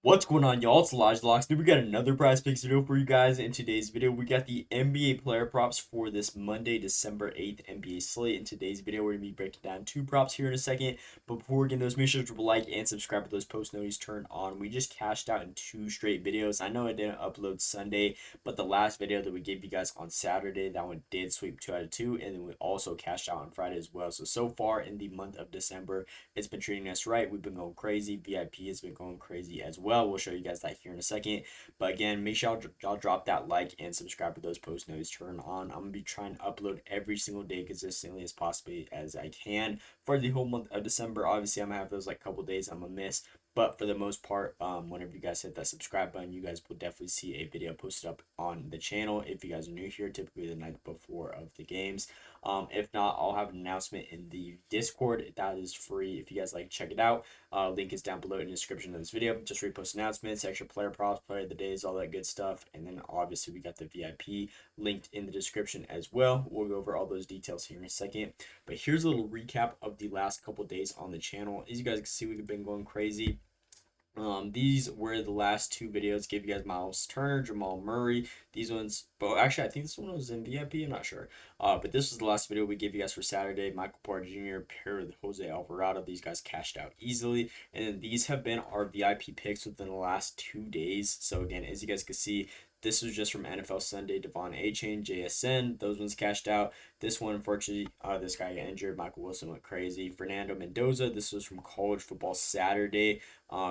What's going on, y'all? It's Elijah Locks. We got another prize picks video for you guys. In today's video, we got the NBA player props for this Monday, December 8th NBA slate. In today's video, we're going to be breaking down two props here in a second. But before we get into those, make sure to like and subscribe with those post notifications turned on. We just cashed out in two straight videos. I know I didn't upload Sunday, but the last video that we gave you guys on Saturday, that one did sweep 2 out of 2. And then we also cashed out on Friday as well. So far in the month of December, it's been treating us right. We've been going crazy. VIP has been going crazy as well. We'll show you guys that here in a second. But again, make sure y'all drop that like and subscribe to those post notes turn on. I'm going to be trying to upload every single day consistently as possibly as I can for the whole month of December. Obviously, I'm going to have those couple days I'm going to miss. But for the most part, whenever you guys hit that subscribe button, you guys will definitely see a video posted up on the channel. If you guys are new here, typically the night before of the games. If not, I'll have an announcement in the Discord. That is free if you guys like check it out. Link is down below in the description of this video. Just repost announcements, extra player props, player of the days, all that good stuff. And then obviously we got the VIP linked in the description as well. We'll go over all those details here in a second. But here's a little recap of the last couple days on the channel. As you guys can see, we've been going crazy. These were the last two videos. Gave you guys Miles Turner, Jamal Murray. These ones, but actually, I think this one was in VIP. I'm not sure. But this was the last video we gave you guys for Saturday. Michael Porter Jr. paired with Jose Alvarado. These guys cashed out easily, and then these have been our VIP picks within the last 2 days. So again, as you guys can see, this was just from NFL Sunday, Devon A-Chain, JSN. Those ones cashed out. This one, unfortunately, this guy got injured. Michael Wilson went crazy. Fernando Mendoza. This was from College Football Saturday.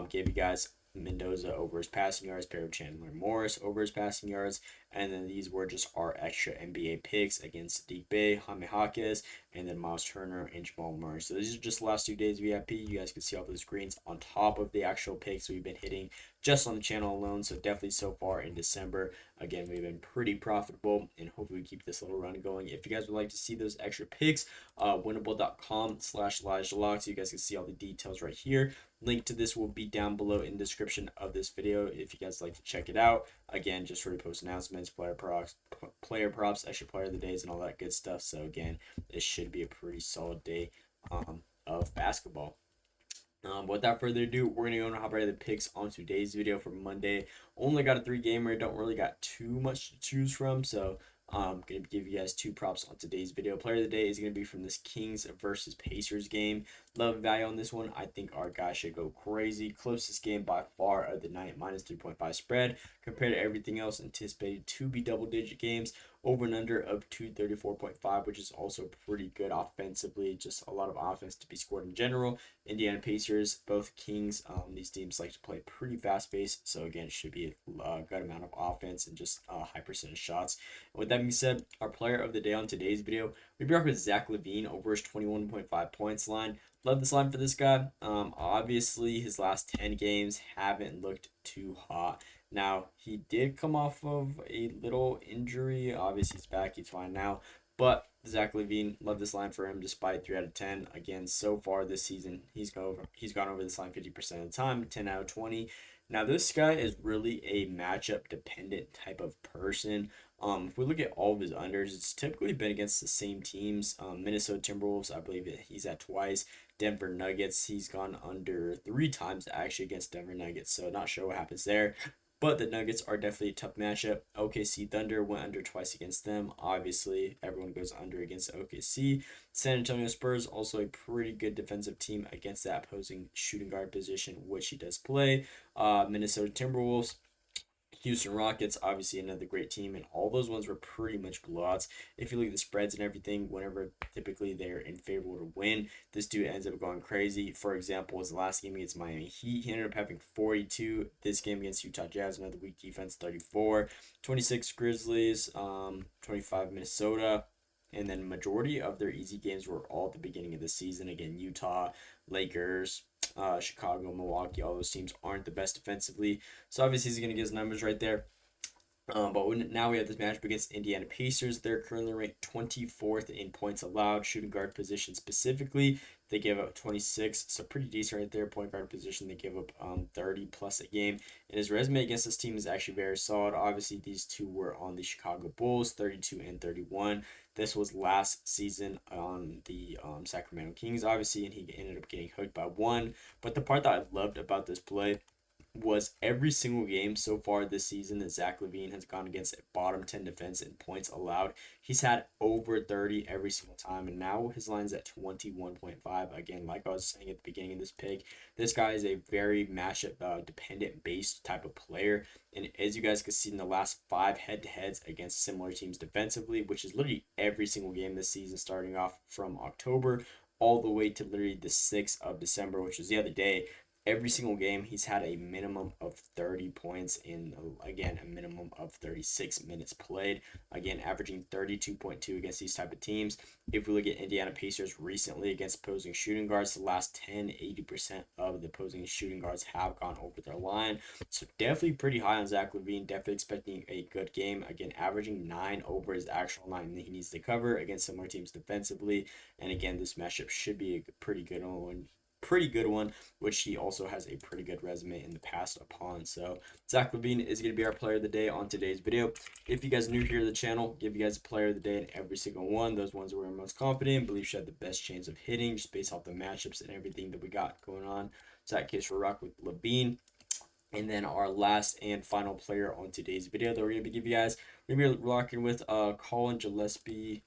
Gave you guys Mendoza over his passing yards, paired with Chandler Morris over his passing yards, and then these were just our extra NBA picks against Sadiq Bey, Jaime Jaquez, and then Miles Turner and Jamal Murray. So these are just the last 2 days VIP. You guys can see all those greens on top of the actual picks we've been hitting just on the channel alone. So definitely so far in December, again, we've been pretty profitable, and hopefully we keep this little run going. If you guys would like to see those extra picks, winnable.com/ElijahLocks. You guys can see all the details right here. Link to this will be down below in the description of this video if you guys like to check it out. Again, just for post announcements, player props, extra player of the days, and all that good stuff. So again, this should be a pretty solid day of basketball. Without further ado, we're going to go and hop right into the picks on today's video for Monday. Only got a 3-gamer, don't really got too much to choose from, so I'm going to give you guys two props on today's video. Player of the day is going to be from this Kings versus Pacers game. Love value on this one. I think our guy should go crazy. Closest game by far of the night, minus 3.5 spread. Compared to everything else, anticipated to be double-digit games. Over and under of 234.5, which is also pretty good offensively. Just a lot of offense to be scored in general. Indiana Pacers, both Kings. These teams like to play pretty fast-paced. So again, it should be a good amount of offense and just high percentage shots. And with that being said, our player of the day on today's video, we brought with Zach LaVine over his 21.5 points line. Love this line for this guy. Obviously, his last 10 games haven't looked too hot. Now, he did come off of a little injury. Obviously, he's back. He's fine now. But Zach LaVine, love this line for him despite 3 out of 10. Again, so far this season, he's gone over this line 50% of the time, 10 out of 20. Now, this guy is really a matchup dependent type of person. If we look at all of his unders, it's typically been against the same teams. Minnesota Timberwolves, I believe he's at twice. Denver Nuggets, he's gone under 3 times actually against Denver Nuggets. So not sure what happens there. But the Nuggets are definitely a tough matchup. OKC Thunder went under twice against them. Obviously, everyone goes under against OKC. San Antonio Spurs, also a pretty good defensive team against that opposing shooting guard position, which he does play. Minnesota Timberwolves, Houston Rockets, obviously another great team, and all those ones were pretty much blowouts. If you look at the spreads and everything, whenever typically they're in favor to win, this dude ends up going crazy. For example, his last game against Miami Heat, he ended up having 42. This game against Utah Jazz, another weak defense, 34. 26 Grizzlies, 25 Minnesota. And then majority of their easy games were all at the beginning of the season. Again, Utah, Lakers, Chicago, Milwaukee, all those teams aren't the best defensively. So obviously he's going to get his numbers right there. Now we have this matchup against Indiana Pacers. They're currently ranked 24th in points allowed, shooting guard position specifically. They give up 26, so pretty decent right there. Point guard position, they give up 30 plus a game. And his resume against this team is actually very solid. Obviously, these two were on the Chicago Bulls, 32 and 31. This was last season on the Sacramento Kings, obviously, and he ended up getting hooked by one. But the part that I loved about this play was every single game so far this season that Zach LaVine has gone against a bottom 10 defense in points allowed. He's had over 30 every single time, and now his line's at 21.5. Again, like I was saying at the beginning of this pick, this guy is a very matchup dependent based type of player. And as you guys can see in the last 5 head to heads against similar teams defensively, which is literally every single game this season, starting off from October all the way to literally the 6th of December, which was the other day, every single game he's had a minimum of 30 points in, again, a minimum of 36 minutes played, again averaging 32.2 against these type of teams. If we look at Indiana Pacers recently against opposing shooting guards, the last 80% of the opposing shooting guards have gone over their line, so definitely pretty high on Zach LaVine. Definitely expecting a good game, again averaging 9 over his actual line that he needs to cover against similar teams defensively. And again, this matchup should be a pretty good one, which he also has a pretty good resume in the past upon. So Zach LaVine is going to be our player of the day on today's video. If you guys are new here to the channel, give you guys a player of the day in every single one. Those ones we're most confident in, believe should have the best chance of hitting, just based off the matchups and everything that we got going on. So that case, we'll rock with LaVine. And then our last and final player on today's video that we're going to give you guys, we're going to be rocking with Collin Gillespie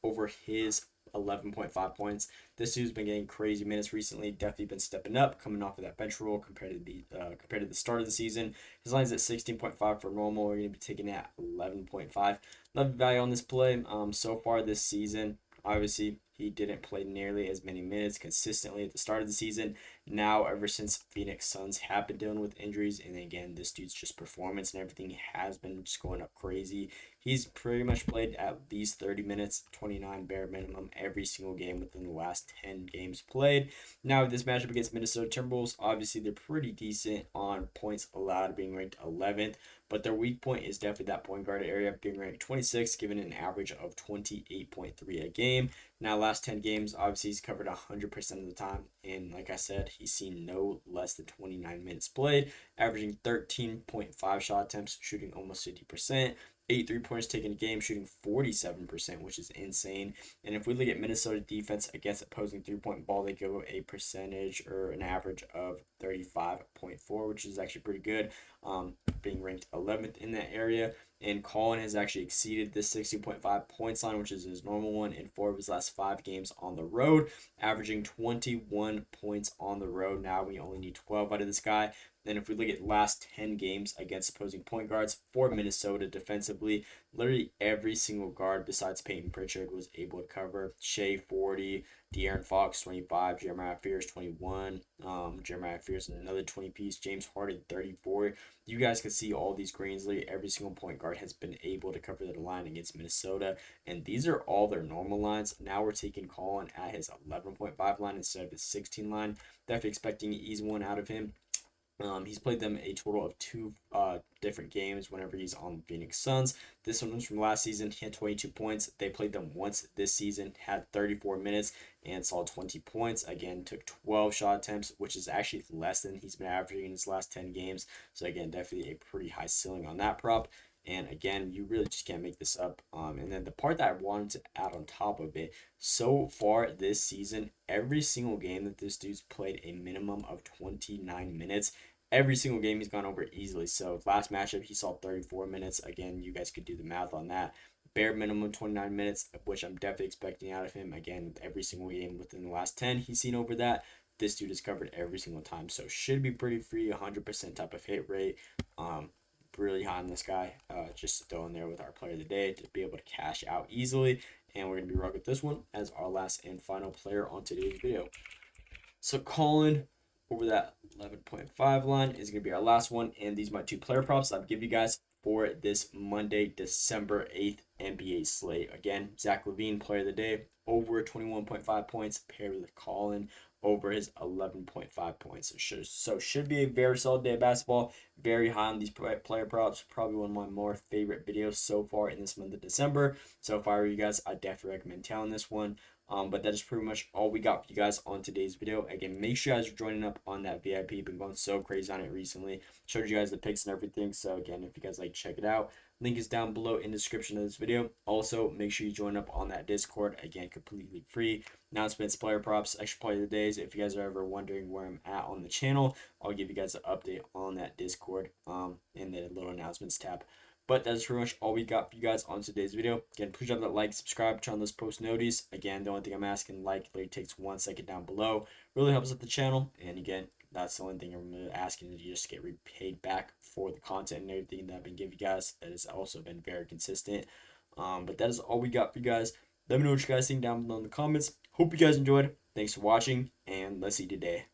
over his 11.5 points. This dude's been getting crazy minutes recently. Definitely been stepping up, coming off of that bench role compared to the start of the season. His line's at 16.5 for normal. We're gonna be taking it at 11.5. Love the value on this play. So far this season, obviously he didn't play nearly as many minutes consistently at the start of the season. Now, ever since Phoenix Suns have been dealing with injuries, and again, this dude's just performance and everything has been just going up crazy. He's pretty much played at least 30 minutes, 29 bare minimum, every single game within the last 10 games played. Now, this matchup against Minnesota Timberwolves, obviously they're pretty decent on points allowed, being ranked 11th, but their weak point is definitely that point guard area, being ranked 26th, giving an average of 28.3 a game. Now, last 10 games, obviously he's covered 100% of the time, and like I said, he's seen no less than 29 minutes played, averaging 13.5 shot attempts, shooting almost 50%. 8 3-pointers taken a game, shooting 47%, which is insane. And if we look at Minnesota defense against opposing 3-point ball, they go a percentage or an average of 35.4, which is actually pretty good, being ranked 11th in that area. And Collin has actually exceeded this 16.5 points line, which is his normal one, in 4 of his last 5 games on the road, averaging 21 points on the road. Now we only need 12 out of this guy. Then if we look at last 10 games against opposing point guards for Minnesota defensively, literally every single guard besides Peyton Pritchard was able to cover. Shea 40, De'Aaron Fox 25, Jeremiah Fears 21, Jeremiah Fears another 20 piece, James Harden 34. You guys can see all these greens. Literally every single point guard has been able to cover the line against Minnesota, and these are all their normal lines. Now we're taking Collin at his 11.5 line instead of his 16 line. Definitely expecting an easy one out of him. He's played them a total of 2 different games whenever he's on the Phoenix Suns. This one was from last season. He had 22 points. They played them once this season, had 34 minutes, and saw 20 points. Again, took 12 shot attempts, which is actually less than he's been averaging in his last 10 games. So again, definitely a pretty high ceiling on that prop. And again, you really just can't make this up. And then the part that I wanted to add on top of it, so far this season, every single game that this dude's played a minimum of 29 minutes. Every single game he's gone over easily. So last matchup, he saw 34 minutes. Again, you guys could do the math on that. Bare minimum 29 minutes, which I'm definitely expecting out of him. Again, every single game within the last 10, he's seen over that. This dude is covered every single time. So should be pretty free, 100% type of hit rate. Really high on this guy. Just throw in there with our player of the day to be able to cash out easily. And we're going to be rocking with this one as our last and final player on today's video. So Collin over that 11.5 line is going to be our last one. And these are my 2 player props I'll give you guys for this Monday, December 8th NBA slate. Again, Zach LaVine, player of the day, over 21.5 points, paired with Collin over his 11.5 points. So should be a very solid day of basketball. Very high on these player props. Probably one of my more favorite videos so far in this month of December. So if I were you guys, I definitely recommend tailing this one. But that is pretty much all we got for you guys on today's video. Again, make sure you guys are joining up on that VIP. Been going so crazy on it recently. Showed you guys the picks and everything. So again, if you guys like, check it out. Link is down below in the description of this video. Also, make sure you join up on that Discord. Again, completely free. Announcements, player props, extra player of the days. If you guys are ever wondering where I'm at on the channel, I'll give you guys an update on that Discord in the little announcements tab. But that's pretty much all we got for you guys on today's video. Again, please drop that like, subscribe, turn on those post notices. Again, the only thing I'm asking, like, literally takes 1 second down below. Really helps out the channel. And again, that's the only thing I'm really asking, is you just get repaid back for the content and everything that I've been giving you guys. That has also been very consistent. But that is all we got for you guys. Let me know what you guys think down below in the comments. Hope you guys enjoyed. Thanks for watching, and let's see today.